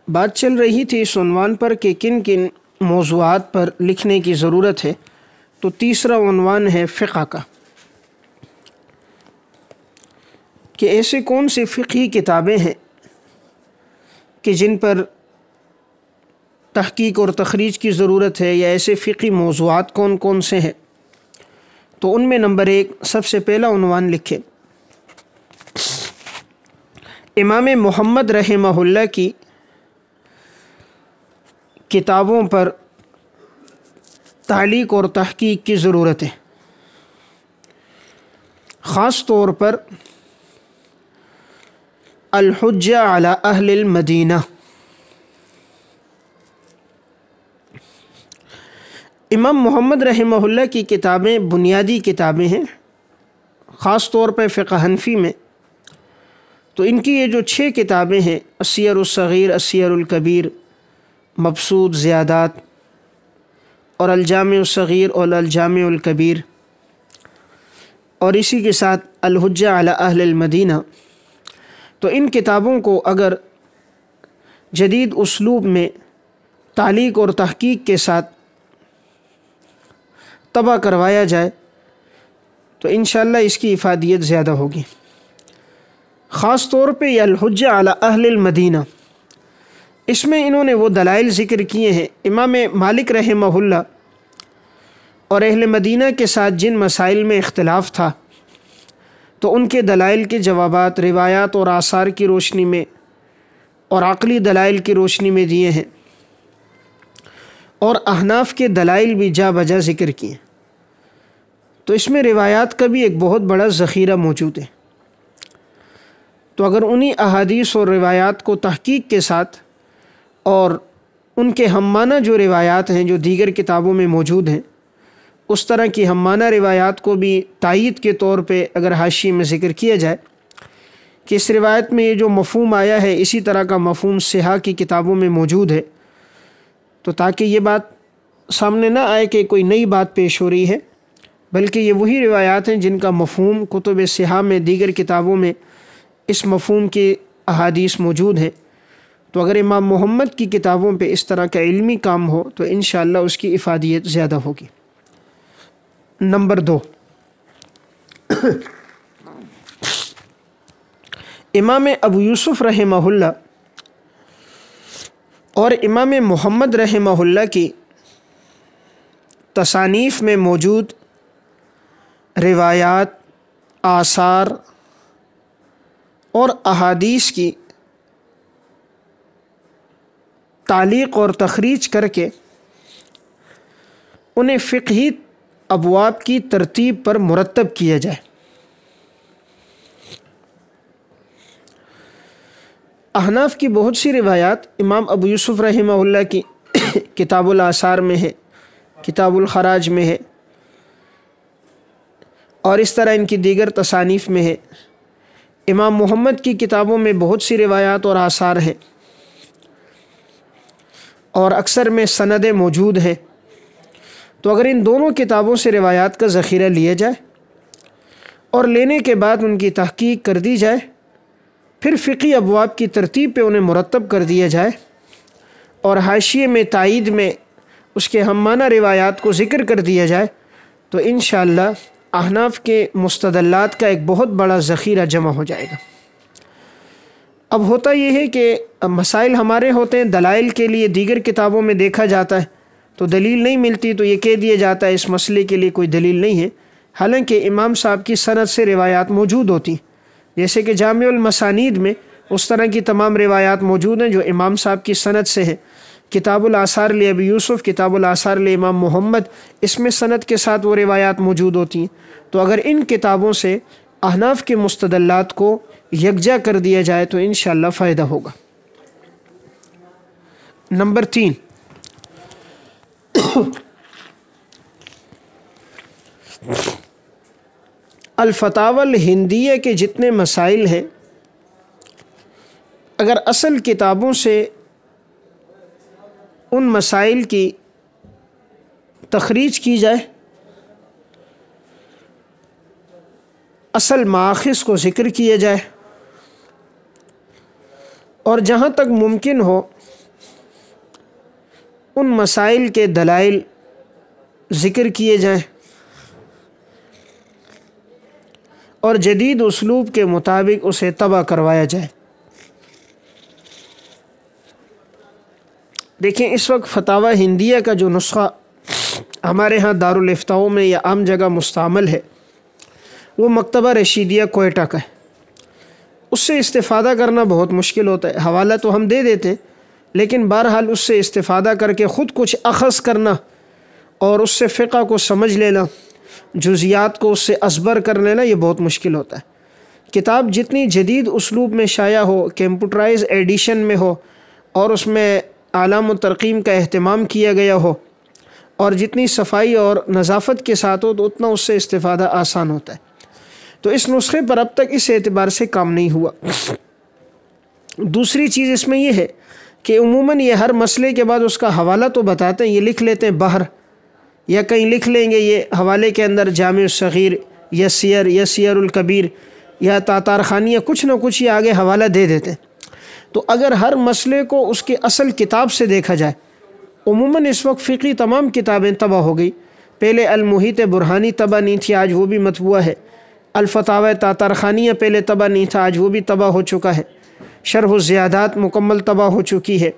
بات چل رہی تھی اس عنوان پر کہ کن کن موضوعات پر لکھنے کی ضرورت ہے، تو تیسرا عنوان ہے فقہ کا، کہ ایسے کون سی فقہی کتابیں ہیں کہ جن پر تحقیق اور تخریج کی ضرورت ہے، یا ایسے فقہی موضوعات کون کون سے ہیں۔ تو ان میں نمبر 1 سب سے پہلا عنوان لکھے امام محمد رحمہ اللہ کی کتابوں پر تعلیق اور تحقیق کی ضرورت ہے، خاص طور پر الحجہ علی اہل المدینہ۔ امام محمد رحمہ اللہ کی کتابیں بنیادی کتابیں ہیں، خاص طور پہ فقہ حنفی میں۔ تو ان کی یہ جو 6 کتابیں ہیں، السیر الصغیر، السیر الکبیر، مبسوط زیادات، اور الجامع الصغیر اور الجامع الکبیر، اور اسی کے ساتھ الحجہ علی اہل المدینہ، تو ان کتابوں کو اگر جدید اسلوب میں تعلیق اور تحقیق کے ساتھ طبع کروایا جائے تو انشاءاللہ اس کی افادیت زیادہ ہوگی۔ خاص طور پہ یہ الحجہ علی اہل المدینہ، اس میں انہوں نے وہ دلائل ذکر کیے ہیں امام مالک رحمہ اللہ اور اہل مدینہ کے ساتھ جن مسائل میں اختلاف تھا، تو ان کے دلائل کے جوابات روایات اور آثار کی روشنی میں اور عقلی دلائل کی روشنی میں دیے ہیں، اور احناف کے دلائل بھی جا بجا ذکر کیے۔ تو اس میں روایات کا بھی ایک بہت بڑا ذخیرہ موجود ہے۔ تو اگر انہی احادیث اور روایات کو تحقیق کے ساتھ اور ان کے ہم معنی جو روایات ہیں جو دیگر کتابوں میں موجود ہیں، اس طرح کی ہم معنی روایات کو بھی تائید کے طور پہ اگر حاشیے میں ذکر کیا جائے کہ اس روایت میں یہ جو مفہوم آیا ہے اسی طرح کا مفہوم صحاح کی کتابوں میں موجود ہے، تو تاکہ یہ بات سامنے نہ آئے کہ کوئی نئی بات پیش ہو رہی ہے، بلکہ یہ وہی روایات ہیں جن کا مفہوم کتب صحاح میں دیگر کتابوں میں اس مفہوم کی احادیث موجود ہیں۔ تو اگر امام محمد کی کتابوں پہ اس طرح کا علمی کام ہو تو انشاءاللہ اس کی افادیت زیادہ ہوگی۔ نمبر 2 امام ابو یوسف رحمہ اللہ اور امام محمد رحمہ اللہ کی تصانیف میں موجود روایات، آثار اور احادیث کی تعلیق اور تخریج کر کے انہیں فقہی ابواب کی ترتیب پر مرتب کیا جائے۔ احناف کی بہت سی روایات امام ابو یوسف رحمہ اللہ کی کتاب الآثار میں ہے، کتاب الخراج میں ہے، اور اس طرح ان کی دیگر تصانیف میں ہے۔ امام محمد کی کتابوں میں بہت سی روایات اور آثار ہیں، اور اکثر میں سندیں موجود ہیں۔ تو اگر ان دونوں کتابوں سے روایات کا ذخیرہ لیا جائے اور لینے کے بعد ان کی تحقیق کر دی جائے، پھر فقہی ابواب کی ترتیب پہ انہیں مرتب کر دیا جائے، اور حاشیے میں تائید میں اس کے ہم معنی روایات کو ذکر کر دیا جائے، تو انشاءاللہ احناف کے مستدلات کا ایک بہت بڑا ذخیرہ جمع ہو جائے گا۔ اب ہوتا یہ ہے کہ مسائل ہمارے ہوتے ہیں، دلائل کے لیے دیگر کتابوں میں دیکھا جاتا ہے تو دلیل نہیں ملتی، تو یہ کہہ دیا جاتا ہے اس مسئلے کے لیے کوئی دلیل نہیں ہے، حالانکہ امام صاحب کی سند سے روایات موجود ہوتی ہیں، جیسے کہ جامع المسانید میں اس طرح کی تمام روایات موجود ہیں جو امام صاحب کی سند سے ہیں۔ کتاب الآثار لی ابی یوسف، کتاب الآثار لی امام محمد، اس میں سند کے ساتھ وہ روایات موجود ہوتی ہیں۔ تو اگر ان کتابوں سے احناف کے مستدلات کو یکجا کر دیا جائے تو انشاءاللہ فائدہ ہوگا۔ نمبر 3 الفتاوی الہندیہ کے جتنے مسائل ہیں، اگر اصل کتابوں سے ان مسائل کی تخریج کی جائے، اصل مآخذ کو ذکر کیا جائے، اور جہاں تک ممکن ہو ان مسائل کے دلائل ذکر کیے جائیں اور جدید اسلوب کے مطابق اسے طبع کروایا جائے۔ دیکھیں اس وقت فتاوی ہندیہ کا جو نسخہ ہمارے ہاں دارالفتاؤں میں یا عام جگہ مستعمل ہے وہ مکتبہ رشیدیہ کوئٹہ کا ہے۔ اس سے استفادہ کرنا بہت مشکل ہوتا ہے، حوالہ تو ہم دے دیتے لیکن بہرحال اس سے استفادہ کر کے خود کچھ اخذ کرنا اور اس سے فقہ کو سمجھ لینا، جزیات کو اس سے ازبر کر لینا، یہ بہت مشکل ہوتا ہے۔ کتاب جتنی جدید اسلوب میں شائع ہو، کمپیوٹرائز ایڈیشن میں ہو اور اس میں اعلام و ترقیم کا اہتمام کیا گیا ہو اور جتنی صفائی اور نظافت کے ساتھ ہو تو اتنا اس سے استفادہ آسان ہوتا ہے۔ تو اس نسخے پر اب تک اس اعتبار سے کام نہیں ہوا۔ دوسری چیز اس میں یہ ہے کہ عموماً یہ ہر مسئلے کے بعد اس کا حوالہ تو بتاتے ہیں، یہ لکھ لیتے ہیں باہر یا کہیں لکھ لیں گے یہ حوالے کے اندر جامع الصغیر یا سیر الکبیر یا تاتار خانیہ، کچھ نہ کچھ یہ آگے حوالہ دے دیتے ہیں۔ تو اگر ہر مسئلے کو اس کے اصل کتاب سے دیکھا جائے، عموماً اس وقت فقہی تمام کتابیں طبع ہو گئی۔ پہلے المحیط برہانی طبع نہیں تھی، آج وہ بھی مطبوعہ ہے۔ الفتاوی تاتار خانیہ پہلے طبع نہیں تھا، آج وہ بھی طبع ہو چکا ہے۔ شرح الزیادات مکمل طبع ہو چکی ہے۔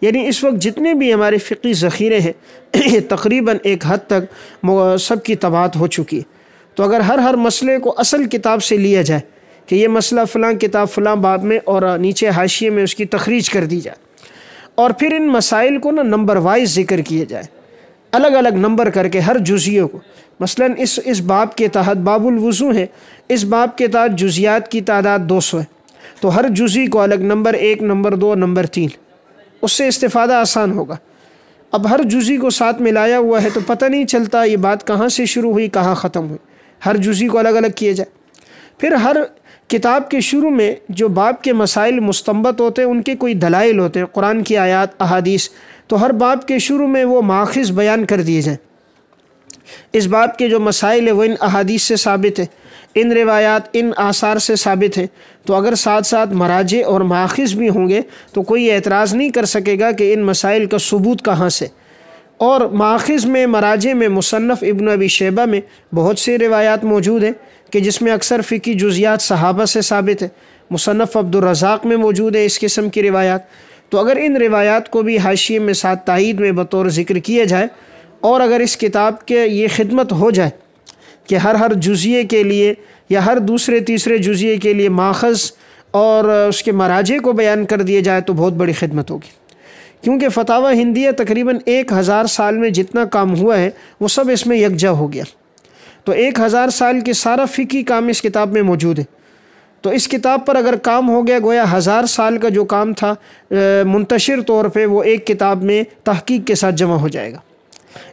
یعنی اس وقت جتنے بھی ہمارے فقہی ذخیرے ہیں یہ تقریباً ایک حد تک سب کی طباعت ہو چکی ہے۔ تو اگر ہر مسئلے کو اصل کتاب سے لیا جائے کہ یہ مسئلہ فلاں کتاب فلاں باب میں اور نیچے حاشیے میں اس کی تخریج کر دی جائے اور پھر ان مسائل کو نمبر وائز ذکر کیے جائے، الگ الگ نمبر کر کے ہر جزیوں کو، مثلاً اس باب کے تحت باب الوضو ہے، اس باب کے تحت جزیات کی تعداد 200 ہے، تو ہر جزی کو الگ نمبر 1، نمبر 2، نمبر 3، اس سے استفادہ آسان ہوگا۔ اب ہر جزی کو ساتھ ملایا ہوا ہے تو پتہ نہیں چلتا یہ بات کہاں سے شروع ہوئی کہاں ختم ہوئی، ہر جزی کو الگ الگ کیے جائے۔ پھر ہر کتاب کے شروع میں جو باب کے مسائل مستنبط ہوتے ہیں ان کے کوئی دلائل ہوتے ہیں، قرآن کی آیات، احادیث، تو ہر باب کے شروع میں وہ ماخذ بیان کر دیے جائیں۔ اس باب کے جو مسائل ہیں وہ ان احادیث سے ثابت ہے، ان روایات، ان آثار سے ثابت ہے، تو اگر ساتھ ساتھ مراجع اور ماخذ بھی ہوں گے تو کوئی اعتراض نہیں کر سکے گا کہ ان مسائل کا ثبوت کہاں سے۔ اور ماخذ میں، مراجع میں، مصنف ابن ابی شیبہ میں بہت سی روایات موجود ہیں کہ جس میں اکثر فقہی جزیات صحابہ سے ثابت ہے، مصنف عبدالرزاق میں موجود ہے اس قسم کی روایات۔ تو اگر ان روایات کو بھی حاشیے میں ساتھ تائید میں بطور ذکر کیا جائے اور اگر اس کتاب کے یہ خدمت ہو جائے کہ ہر جزیے کے لیے یا ہر دوسرے تیسرے جزیے کے لیے ماخذ اور اس کے مراجع کو بیان کر دیے جائے تو بہت بڑی خدمت ہوگی، کیونکہ فتاوی ہندیہ تقریباً 1000 سال میں جتنا کام ہوا ہے وہ سب اس میں یکجا ہو گیا۔ تو 1000 سال کے سارا فقہی کام اس کتاب میں موجود ہے۔ تو اس کتاب پر اگر کام ہو گیا گویا 1000 سال کا جو کام تھا منتشر طور پہ وہ ایک کتاب میں تحقیق کے ساتھ جمع ہو جائے گا۔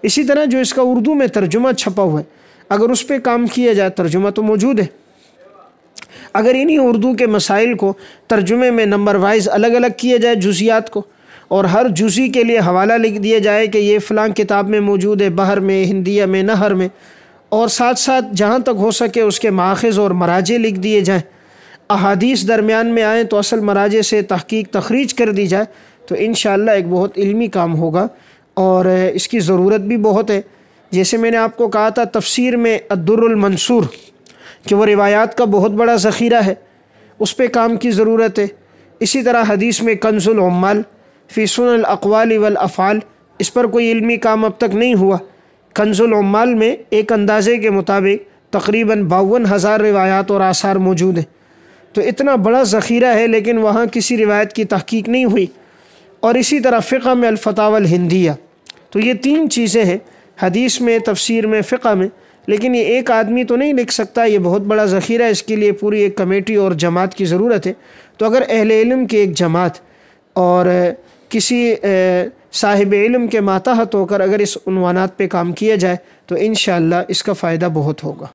اسی طرح جو اس کا اردو میں ترجمہ چھپا ہوا ہے اگر اس پہ کام کیا جائے، ترجمہ تو موجود ہے، اگر انہی اردو کے مسائل کو ترجمے میں نمبر وائز الگ الگ کیا جائے جزیات کو اور ہر جزی کے لیے حوالہ لکھ دیا جائے کہ یہ فلاں کتاب میں موجود ہے، بحر میں، ہندیہ میں، نہر میں، اور ساتھ ساتھ جہاں تک ہو سکے اس کے ماخذ اور مراجع لکھ دیے جائیں، احادیث درمیان میں آئیں تو اصل مراجع سے تحقیق تخریج کر دی جائے، تو انشاءاللہ ایک بہت علمی کام ہوگا اور اس کی ضرورت بھی بہت ہے۔ جیسے میں نے آپ کو کہا تھا تفسیر میں الدر المنصور کہ وہ روایات کا بہت بڑا ذخیرہ ہے، اس پہ کام کی ضرورت ہے۔ اسی طرح حدیث میں کنز العمال فی سنن الاقوال والافعال، اس پر کوئی علمی کام اب تک نہیں ہوا۔ کنز العمال میں ایک اندازے کے مطابق تقریباً 52,000 روایات اور آثار موجود ہیں، تو اتنا بڑا ذخیرہ ہے لیکن وہاں کسی روایت کی تحقیق نہیں ہوئی۔ اور اسی طرح فقہ میں الفتاوی الہندیہ، تو یہ 3 چیزیں ہیں، حدیث میں، تفسیر میں، فقہ میں، لیکن یہ ایک آدمی تو نہیں لکھ سکتا، یہ بہت بڑا ذخیرہ ہے، اس کے لیے پوری ایک کمیٹی اور جماعت کی ضرورت ہے۔ تو اگر اہل علم کی ایک جماعت اور کسی صاحب علم کے ماتحت ہو کر اگر اس عنوانات پہ کام کیا جائے تو انشاءاللہ اس کا فائدہ بہت ہوگا۔